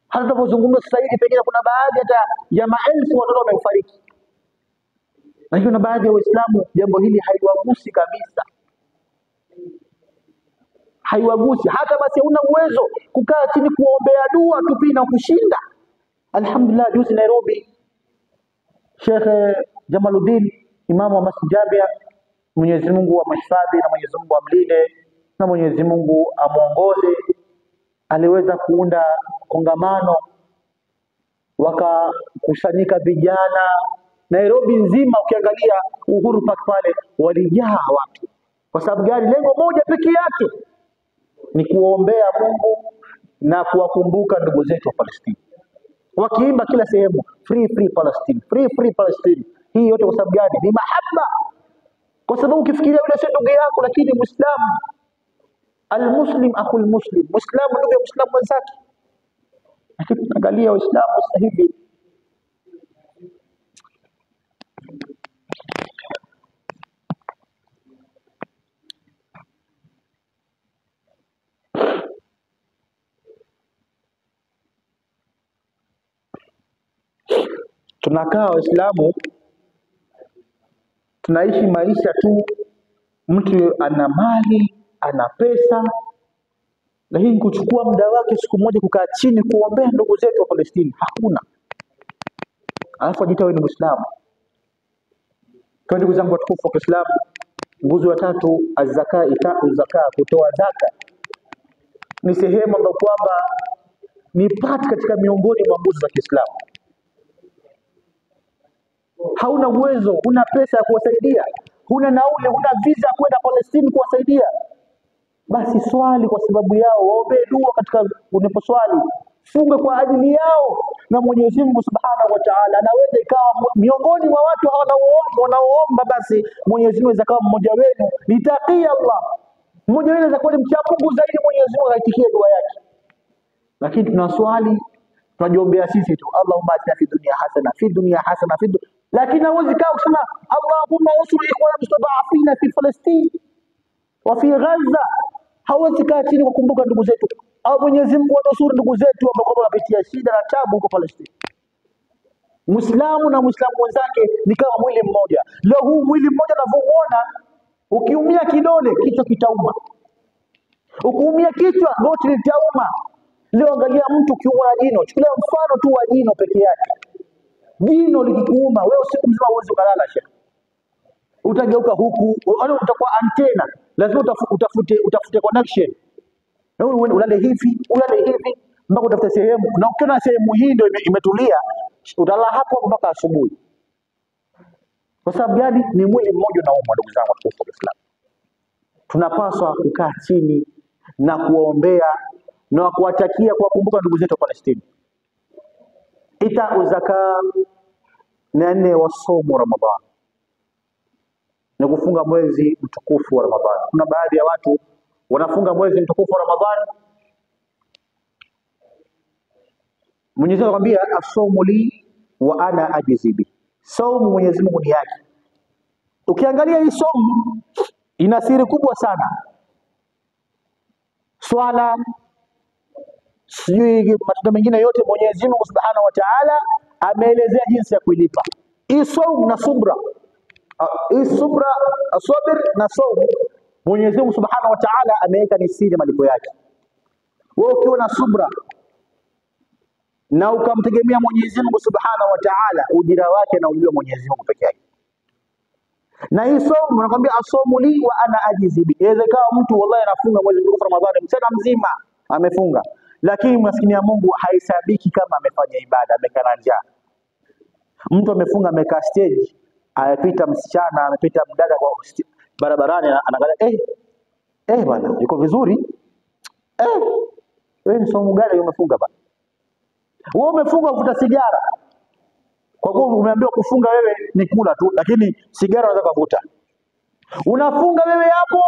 Hata tunapozungumza sasa hivi pengine kuna baadhi hata ya maelfu watoto wamefariki. Na hiyo, na baadhi ya Waislamu jambo hili haiwagusi kabisa. Haiwagusi hata basi, huna uwezo kukaa chini kuombea dua tu na kushinda. Alhamdulillah, juzi Nairobi, Sheikh Jamaluddin, imamu wa Masjid Jabia, Mwenyezi Mungu amhifadhi na Mwenyezi Mungu amlinde na Mwenyezi Mungu amuongoze, aliweza kuunda kongamano, wakakusanyika vijana Nairobi nzima. Ukiangalia Uhuru Park pale walijaa watu. Kwa sababu gani? Lengo moja pekee yake ni kuombea Mungu na kuwakumbuka ndugu zetu wa Palestina. Wakiimba kila sehemu free free Palestine, free free Palestine. Hii yote kwa sababu gani? Ni mahaba. Kwa sababu ukifikiria yule si ndugu yako, lakini Muislamu, almuslim akhul muslim, Muislamu ndugu ya Muislamu mwenzake. Lakini tunaangalia Waislamu sasa hivi tunakaa Waislamu tunaishi maisha tu, mtu ana mali, ana pesa, lakini kuchukua muda wake siku moja kukaa chini kuombea ndugu zetu wa Palestina hakuna. Alafu ajita wewe ni Muislamu. Kwa ndugu zangu watukufu wa Kiislamu, nguzo ya tatu az-zaka, zaka, kutoa zaka ni sehemu ambayo kwamba ni part katika miongoni mwa nguzo za Kiislamu. Hauna uwezo, huna pesa ya kuwasaidia, huna nauli, huna visa kwenda Palestina kuwasaidia, basi swali kwa sababu yao, waombe dua katika unaposwali, funga kwa ajili yao, na Mwenyezi Mungu Subhanahu wa Ta'ala anaweza ikawa miongoni mwa watu wanaoomba, basi Mwenyezi Mungu anaweza kawa mmoja wenu nitakia Allah, mmoja wenu anaweza kuwa mcha Mungu zaidi, Mwenyezi Mungu aitikie dua yake. Lakini tunaswali tunajiombea sisi tu, Allahumma atina fi dunya hasana, fi dunya hasana, fi dunya. Lakini hauwezi kaa kusema Allahumma usri ikhwana mustada'afina fi Palestina wa fi Gaza. Hauwezi kaa chini kukumbuka ndugu zetu, au Mwenyezi Mungu atusuru ndugu zetu ambao wanapitia shida na taabu huko Palestina. Muislamu na Muislamu wenzake ni kama mwili mmoja. Leo huu mwili mmoja unavyoona, ukiumia kidole kichwa kitauma, ukiumia kichwa goti litauma. Leo angalia mtu kiumwa na jino, chukulia mfano tu wa jino peke yake. Jino likikuuma wewe usiku mzima huwezi kulala shekhi. Utageuka huku, utakuwa antena, lazima utafute connection. Wewe ulale hivi, mpaka utafute sehemu, na ukiona sehemu hii ndio imetulia, utalala hapo mpaka asubuhi. Kwa sababu gani? Ni mwili mmoja na ndugu zangu wa Kiislamu. Tunapaswa kukaa chini na kuombea na kuwatakia, kuwakumbuka ndugu zetu wa Palestina. Ita zaka na nne wa somo Ramadhani, na kufunga mwezi mtukufu wa Ramadhani. Kuna baadhi ya watu wanafunga mwezi mtukufu wa Ramadhani. Mwenyezi Mungu anambia as-sawmu li wa ana ajzi bi. Saumu Mwenyezi Mungu ni yake. Ukiangalia hii saumu ina siri kubwa sana. swala, sijui matendo mengine yote Mwenyezi Mungu Subhanahu wa Ta'ala ameelezea jinsi ya kuilipa. Hii saum na subra, hii subra, sabr na saum, Mwenyezi Mungu Subhanahu wa Ta'ala ameweka ni siri malipo yake. Wewe ukiwa na subra na ukamtegemea Mwenyezi Mungu Subhanahu wa Ta'ala, ujira wake na ujua Mwenyezi Mungu peke yake. Na hii somo nakwambia, asomu li wa ana ajizi bi. Inawezekana mtu wallahi anafunga mwezi mtukufu Ramadhani mchana mzima amefunga, lakini maskini ya Mungu haisabiki kama amefanya ibada, amekaa njaa. Mtu amefunga, amekaa stage, amepita msichana, amepita mdada kwa barabarani, anaangalia bwana yuko vizuri. Wewe ni somo gani umefunga bwana? Wewe umefunga kuvuta sigara. Kwa kuwa umeambiwa kufunga wewe ni kula tu, lakini sigara unaweza kuvuta. Unafunga wewe hapo,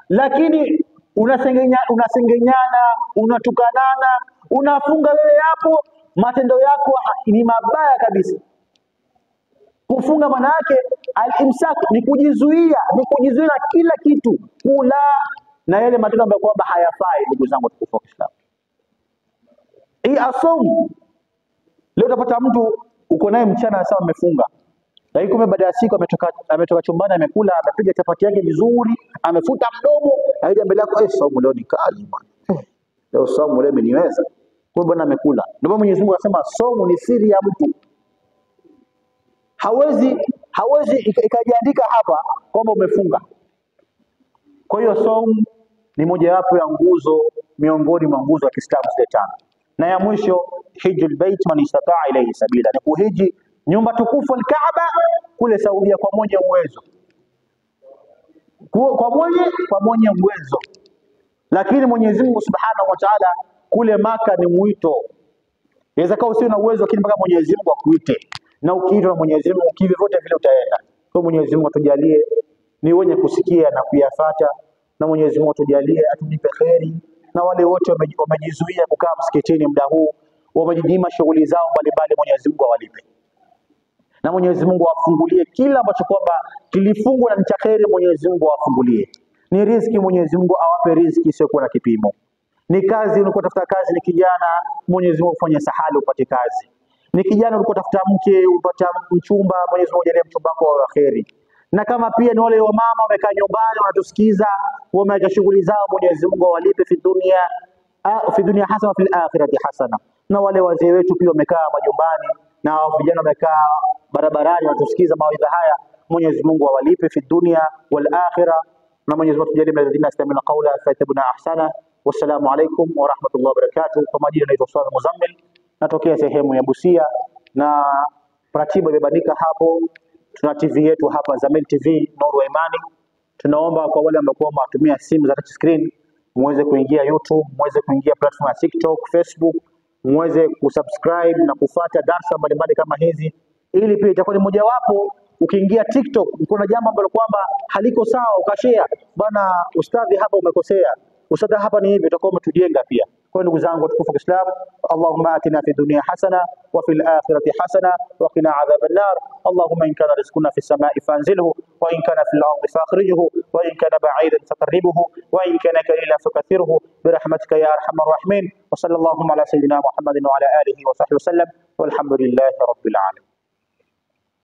lakini unasengenyana, unatukanana, unafunga wewe hapo, matendo yako ni mabaya kabisa. Kufunga maana yake al-imsak ni kujizuia, kila kitu, kula na yale matendo ambayo kwamba hayafai. Ndugu zangu tukufu wa Islam, hii asomu leo utapata mtu uko naye mchana sawa amefunga, lakini kumbe baada ya siku ametoka chumbani, amekula, amepiga chapati yake vizuri, amefuta mdomo, haija mbele yako, saumu leo ni kali bwana. Leo saumu leo imeniweza. Kwa bwana amekula. Ndio Mwenyezi Mungu anasema saumu ni siri ya mtu. Hawezi ikajiandika hapa kwamba umefunga. Kwa hiyo saumu ni mojawapo ya nguzo miongoni mwa nguzo za Kiislamu zile tano. Na ya mwisho, hijjul bait man istataa ilayhi sabila, ni kuhiji nyumba tukufu al-Kaaba kule Saudia kwa mwenye uwezo. Kwa mwenye uwezo. Lakini Mwenyezi Mungu Subhanahu wa Ta'ala kule Maka ni mwito. Inaweza kuwa usiwe na uwezo, lakini mpaka Mwenyezi Mungu akuite. Na ukiitwa na Mwenyezi Mungu kivyote vile utaenda. Kwa Mwenyezi Mungu atujalie ni wenye kusikia na kuyafuata, na Mwenyezi Mungu atujalie atulipe kheri. Na wale wote wamejizuia kukaa msikitini muda huu, wamejinyima shughuli zao mbalimbali, Mwenyezi Mungu awalipe. Na Mwenyezi Mungu afungulie kila ambacho kwamba kilifungwa na ni cha kheri, Mwenyezi Mungu afungulie. Ni riziki, Mwenyezi Mungu awape riziki isiyokuwa na kipimo. Ni kazi, ulikuwa tafuta kazi, ni kijana, Mwenyezi Mungu ufanye sahali upate kazi. Ni kijana ulikuwa tafuta mke, upata mchumba, Mwenyezi Mungu ajalie mchumba wako wa kheri. Na kama pia ni wale wamama wamekaa nyumbani wanatusikiza, wameacha shughuli zao, Mwenyezi Mungu awalipe fi dunia hasana fil akhirati hasana. Na wale wazee wetu pia wamekaa majumbani na vijana wamekaa barabarani wanatusikiza mawaidha haya, Mwenyezi Mungu awalipe fi dunia wal akhirah. Na Mwenyezi Mungu tujalie alladhina yastami'una qawla fayattabi'una ahsana. Wassalamu alaykum wa rahmatullahi wa barakatuh. Kwa majina naitwa Swaleh Muzammil, natokea sehemu ya Busia, na ratiba imebandika hapo. Tuna TV yetu hapa, Zamyl TV Nuru wa Imani. Tunaomba kwa wale ambao watumia simu za touch screen muweze kuingia YouTube, muweze kuingia platform ya TikTok, Facebook, muweze kusubscribe na kufuata darasa mbalimbali kama hizi, ili pia itakuwa ni mojawapo. Ukiingia TikTok kuna jambo ambalo kwamba haliko sawa, ukashare, bana ustadhi hapa umekosea, ustadhi hapa ni hivi, utakuwa umetujenga pia. Kwa ndugu zangu watukufu wa Islam, Allahumma atina fi dunya hasana wa fil akhirati hasana wa qina adhaban nar. Allahumma in kana rizquna fi samai fanzilhu wa in kana fil ardi fakhrijhu wa in kana ba'idan faqarribhu wa in kana qalilan fakathirhu bi rahmatika ya arhamar rahimin. Wa sallallahu ala sayidina Muhammadin wa ala alihi wa sahbihi wa sallam walhamdulillahi rabbil alamin.